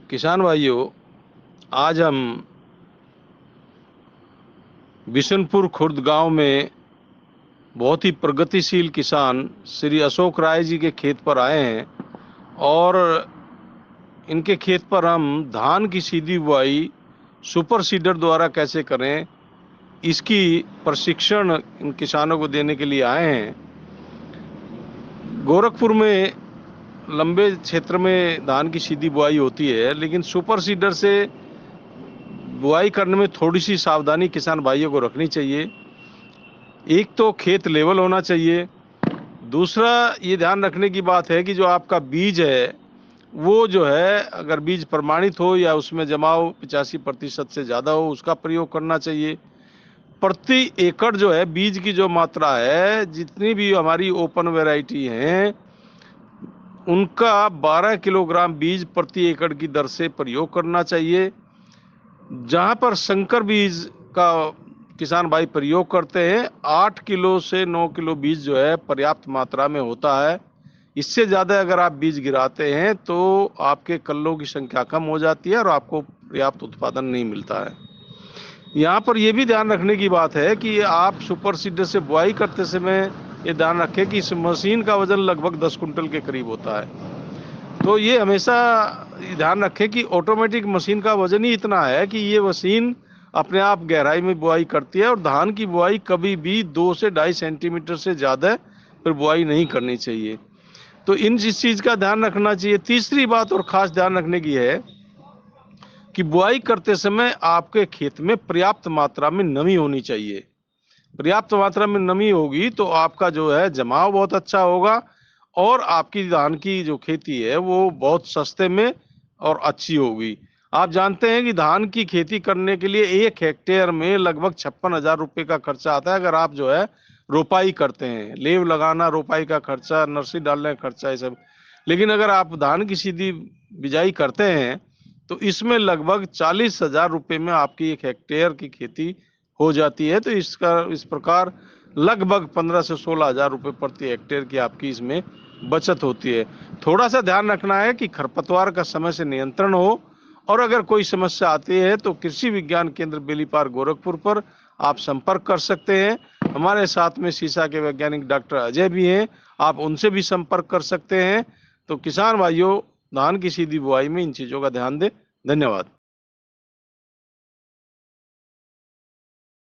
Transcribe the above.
किसान भाइयों, आज हम बिशनपुर खुर्द गांव में बहुत ही प्रगतिशील किसान श्री अशोक राय जी के खेत पर आए हैं और इनके खेत पर हम धान की सीधी बुआई सुपर सीडर द्वारा कैसे करें, इसकी प्रशिक्षण इन किसानों को देने के लिए आए हैं। गोरखपुर में लंबे क्षेत्र में धान की सीधी बुआई होती है, लेकिन सुपर सीडर से बुआई करने में थोड़ी सी सावधानी किसान भाइयों को रखनी चाहिए। एक तो खेत लेवल होना चाहिए, दूसरा ये ध्यान रखने की बात है कि जो आपका बीज है वो जो है, अगर बीज प्रमाणित हो या उसमें जमाव 85% से ज़्यादा हो, उसका प्रयोग करना चाहिए। प्रति एकड़ जो है बीज की जो मात्रा है, जितनी भी हमारी ओपन वैरायटी हैं उनका 12 किलोग्राम बीज प्रति एकड़ की दर से प्रयोग करना चाहिए। जहां पर संकर बीज का किसान भाई प्रयोग करते हैं, 8 किलो से 9 किलो बीज जो है पर्याप्त मात्रा में होता है। इससे ज़्यादा अगर आप बीज गिराते हैं तो आपके कल्लों की संख्या कम हो जाती है और आपको पर्याप्त उत्पादन नहीं मिलता है। यहाँ पर यह भी ध्यान रखने की बात है कि आप सुपर सीडर से बुआई करते समय ये ध्यान रखें कि इस मशीन का वजन लगभग 10 कुंटल के करीब होता है। तो ये हमेशा ध्यान रखें कि ऑटोमेटिक मशीन का वजन ही इतना है कि ये मशीन अपने आप गहराई में बुआई करती है और धान की बुआई कभी भी 2 से 2.5 सेंटीमीटर से ज़्यादा फिर बुआई नहीं करनी चाहिए। तो इस चीज़ का ध्यान रखना चाहिए। तीसरी बात और ख़ास ध्यान रखने की है कि बुआई करते समय आपके खेत में पर्याप्त मात्रा में नमी होनी चाहिए। पर्याप्त मात्रा में नमी होगी तो आपका जो है जमाव बहुत अच्छा होगा और आपकी धान की जो खेती है वो बहुत सस्ते में और अच्छी होगी। आप जानते हैं कि धान की खेती करने के लिए 1 हेक्टेयर में लगभग 56,000 रुपये का खर्चा आता है, अगर आप जो है रोपाई करते हैं। लेव लगाना, रोपाई का खर्चा, नर्सरी डालने का खर्चा, ये सब। लेकिन अगर आप धान की सीधी बिजाई करते हैं तो इसमें लगभग 40,000 रुपये में आपकी 1 हेक्टेयर की खेती हो जाती है। तो इस प्रकार लगभग 15 से 16,000 रुपये प्रति हेक्टेयर की आपकी इसमें बचत होती है। थोड़ा सा ध्यान रखना है कि खरपतवार का समय से नियंत्रण हो, और अगर कोई समस्या आती है तो कृषि विज्ञान केंद्र बेलीपार गोरखपुर पर आप संपर्क कर सकते हैं। हमारे साथ में सीसा के वैज्ञानिक डॉक्टर अजय भी हैं, आप उनसे भी संपर्क कर सकते हैं। तो किसान भाइयों, धान की सीधी बुआई में इन चीज़ों का ध्यान दें। धन्यवाद।